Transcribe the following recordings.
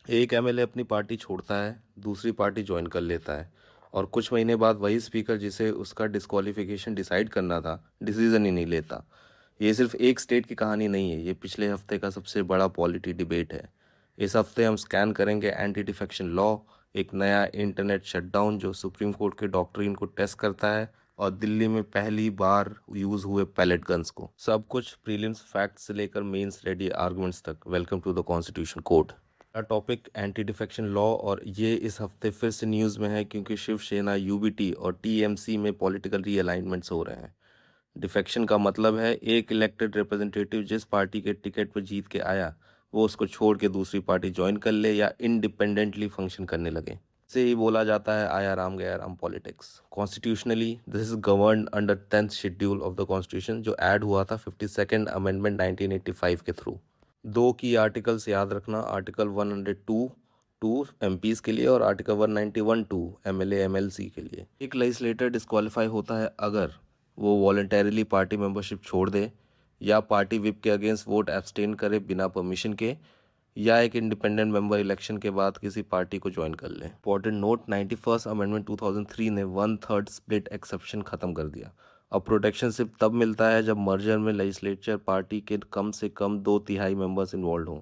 एक एमएलए अपनी पार्टी छोड़ता है, दूसरी पार्टी ज्वाइन कर लेता है और कुछ महीने बाद वही स्पीकर जिसे उसका डिस्क्वालिफिकेशन डिसाइड करना था, डिसीजन ही नहीं लेता। ये सिर्फ एक स्टेट की कहानी नहीं है, ये पिछले हफ्ते का सबसे बड़ा पॉलिटी डिबेट है। इस हफ्ते हम स्कैन करेंगे एंटी डिफेक्शन लॉ, एक नया इंटरनेट शटडाउन जो सुप्रीम कोर्ट के डॉक्ट्रिन को टेस्ट करता है, और दिल्ली में पहली बार यूज़ हुए पैलेट गन्स को। सब कुछ प्रीलिम्स फैक्ट्स से लेकर मेंस रेडी आर्गुमेंट्स तक। Welcome to the constitution court. का टॉपिक एंटी डिफेक्शन लॉ, और ये इस हफ्ते फिर से न्यूज़ में है क्योंकि शिवसेना, यूबीटी और टीएमसी में पॉलिटिकल रीअलाइनमेंट्स हो रहे हैं। डिफेक्शन का मतलब है एक इलेक्टेड रिप्रेजेंटेटिव जिस पार्टी के टिकट पर जीत के आया वो उसको छोड़ के दूसरी पार्टी ज्वाइन कर ले या इंडिपेंडेंटली फंक्शन करने लगे। से ही बोला जाता है आया राम गया Ram politics. Constitutionally this is govern under 10th schedule of the constitution जो ऐड हुआ था 52nd अमेंडमेंट 1985 के थ्रू। दो की आर्टिकल्स याद रखना, आर्टिकल 102 टू एमपीज के लिए और आर्टिकल 191 टू एमएलए एमएलसी के लिए। एक लेजिस्लेटर डिस्क्वालीफाई होता है अगर वो वॉलंटरीली पार्टी मेंबरशिप छोड़ दे, या पार्टी विप के अगेंस्ट वोट एब्सटेन करे बिना परमिशन के, या एक इंडिपेंडेंट मेंबर इलेक्शन के बाद किसी पार्टी को ज्वाइन कर ले। इंपॉर्टेंट नोट, 91st अमेंडमेंट 2003 ने 1/3 स्प्लिट एक्सेप्शन खत्म कर दिया। अब प्रोटेक्शन सिर्फ तब मिलता है जब मर्जर में लेजिस्लेचर पार्टी के कम से कम 2/3 मेंबर्स इन्वॉल्व हों।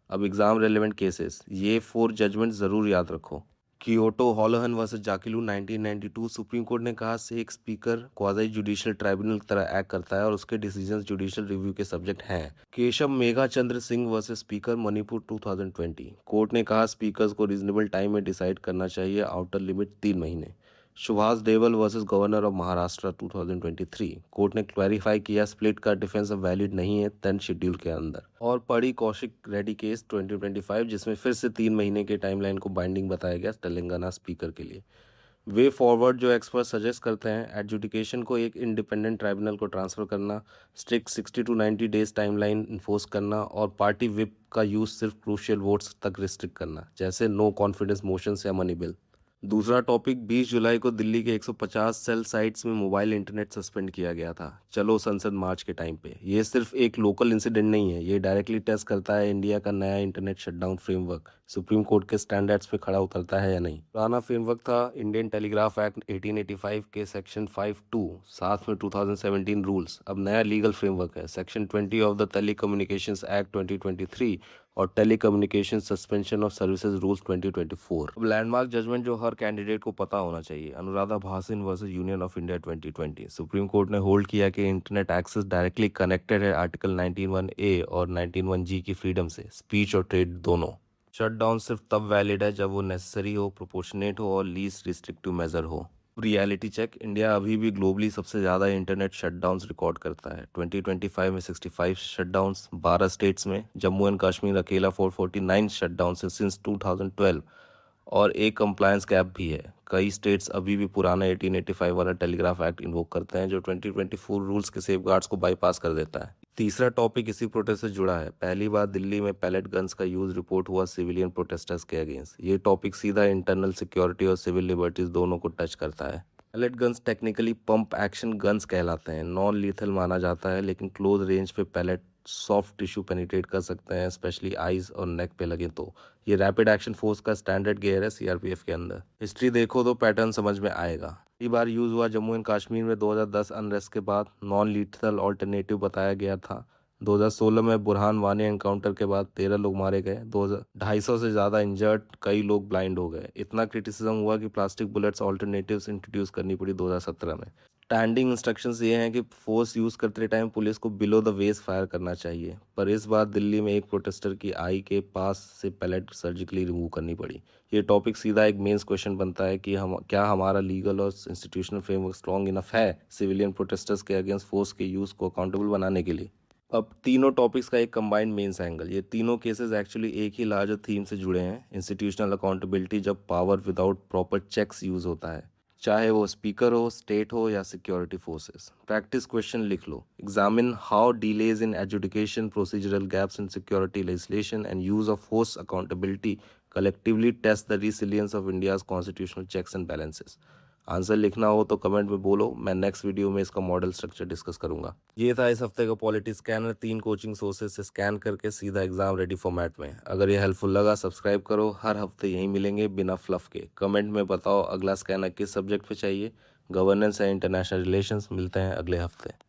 अब एग्जाम रेलेवेंट केसेस, ये 4 जजमेंट ज़रूर याद रखो। Kyoto हॉलोहन versus जाकिलू 1992। सुप्रीम कोर्ट ने कहा से एक स्पीकर क्वाजी जुडिशियल ट्राइब्यूनल की तरह एक्ट करता है और उसके डिसीजंस जुडिशियल रिव्यू के सब्जेक्ट हैं। Keshav Megha Chandra Singh versus speaker Manipur 2020। Court ने कहा स्पीकर्स को रीजनेबल टाइम में डिसाइड करना चाहिए, आउटर लिमिट 3 महीने। Subhash Deval versus governor of Maharashtra 2023। Court ने क्लैरिफाई किया स्प्लिट का डिफेंस अब वैलिड नहीं है 10th शेड्यूल के अंदर। और पड़ी कौशिक रेड्डी केस 2025 जिसमें फिर से 3 महीने के टाइमलाइन को बाइंडिंग बताया गया तेलंगाना स्पीकर के लिए। वे फॉरवर्ड जो एक्सपर्ट सजेस्ट करते हैं, एडजुडिकेशन को एक इंडिपेंडेंट ट्राइब्यूनल को ट्रांसफ़र करना, strict 60 to 90 days timeline enforce करना, और पार्टी विप का यूज़ सिर्फ क्रूशियल वोट्स तक रिस्ट्रिक्ट करना, जैसे नो कॉन्फिडेंस मोशंस या मनी बिल। दूसरा टॉपिक, 20 जुलाई को दिल्ली के 150 सेल साइट्स में मोबाइल इंटरनेट सस्पेंड किया गया था चलो संसद मार्च के टाइम पे। ये सिर्फ एक लोकल इंसिडेंट नहीं है, ये डायरेक्टली टेस्ट करता है इंडिया का नया internet shutdown framework supreme Court के स्टैंडर्ड्स पे खड़ा उतरता है या नहीं। पुराना फ्रेमवर्क था इंडियन टेलीग्राफ एक्ट 1885 के सेक्शन 5(2) साथ में 2017 रूल्स। अब नया लीगल फ्रेमवर्क है section 20 of the telecommunications act 2023 और telecommunication suspension of services rules 2024। अब लैंडमार्क जजमेंट जो हर कैंडिडेट को पता होना चाहिए, Anuradha Bhasin versus union of India 2020। Supreme court ने होल्ड किया कि इंटरनेट एक्सेस डायरेक्टली कनेक्टेड है आर्टिकल 19(1)(a) और 19(1)(g की फ्रीडम से, स्पीच और ट्रेड दोनों। शटडाउन सिर्फ तब वैलिड है जब वो नेसेसरी हो, प्रोपोर्शनेट हो और लीस्ट रिस्ट्रिक्टिव मेजर हो। रियलिटी चेक, इंडिया अभी भी ग्लोबली सबसे ज़्यादा इंटरनेट शटडाउन्स रिकॉर्ड करता है। 2025 में 65 शटडाउन्स 12 स्टेट्स में, जम्मू एंड कश्मीर अकेला 449 शटडाउन्स है सिंस 2012, और एक कंप्लायंस गैप भी है। कई स्टेट्स अभी भी पुराना 1885 वाला टेलीग्राफ एक्ट इन्वोक करते हैं जो 2024 रूल्स के सेफगार्ड्स को बाईपास कर देता है। तीसरा टॉपिक इसी प्रोटेस्ट से जुड़ा है। पहली बार दिल्ली में पैलेट गन्स का यूज रिपोर्ट हुआ सिविलियन प्रोटेस्टर्स के अगेंस्ट। ये टॉपिक सीधा इंटरनल सिक्योरिटी और सिविल लिबर्टीज दोनों को टच करता है। Pellet guns technically pump action guns कहलाते हैं, नॉन लीथल माना जाता है, लेकिन क्लोज रेंज पे पैलेट सॉफ्ट टिश्यू पेनिट्रेट कर सकते हैं, स्पेशली आइज और नेक पे लगे तो। ये रैपिड एक्शन फोर्स का स्टैंडर्ड गियर है सीआरपीएफ के अंदर। हिस्ट्री देखो तो पैटर्न समझ में आएगा। पहली बार यूज़ हुआ जम्मू एंड कश्मीर में 2010 अनरेस्ट के बाद, नॉन लीथल ऑल्टरनेटिव बताया गया था। 2016 में बुरहान वानी एनकाउंटर के बाद 13 लोग मारे गए, 250 से ज़्यादा इंजर्ड, कई लोग ब्लाइंड हो गए। इतना क्रिटिसिज्म हुआ कि प्लास्टिक बुलेट्स ऑल्टरनेटिव्स इंट्रोड्यूस करनी पड़ी 2017 में। स्टैंडिंग इंस्ट्रक्शंस ये हैं कि फोर्स यूज़ करते टाइम पुलिस को बिलो द वेस्ट फायर करना चाहिए, पर इस बार दिल्ली में एक प्रोटेस्टर की आई के पास से पैलेट सर्जिकली रिमूव करनी पड़ी। ये टॉपिक सीधा एक मेंस क्वेश्चन बनता है कि क्या हमारा लीगल और इंस्टीट्यूशनल फ्रेमवर्क स्ट्रॉन्ग इनफ है सिविलियन प्रोटेस्टर्स के अगेंस्ट फोर्स के यूज़ को अकाउंटेबल बनाने के लिए। अब तीनों टॉपिक्स का एक कंबाइंड मेंस एंगल। ये तीनों केसेस एक्चुअली एक ही लार्जर थीम से जुड़े हैं, इंस्टीट्यूशनल अकाउंटेबिलिटी, जब power without proper checks use होता है, चाहे वो स्पीकर हो, स्टेट हो या सिक्योरिटी फोर्सेस। प्रैक्टिस क्वेश्चन लिख लो। Examine how delays in education, procedural gaps in security legislation and use of force accountability collectively test the resilience of India's constitutional checks and balances. Answer लिखना हो तो comment में बोलो, मैं next video में इसका मॉडल स्ट्रक्चर डिस्कस करूंगा। ये था इस हफ्ते का पॉलिटी स्कैनर, 3 कोचिंग सोर्सेज से स्कैन करके सीधा एग्जाम रेडी फॉर्मेट में। अगर ये हेल्पफुल लगा सब्सक्राइब करो, हर हफ्ते यहीं मिलेंगे बिना फ्लफ के। कमेंट में बताओ अगला स्कैनर किस सब्जेक्ट पे चाहिए। गवर्नेंस है इंटरनेशनल रिलेशंस। मिलते हैं अगले हफ्ते।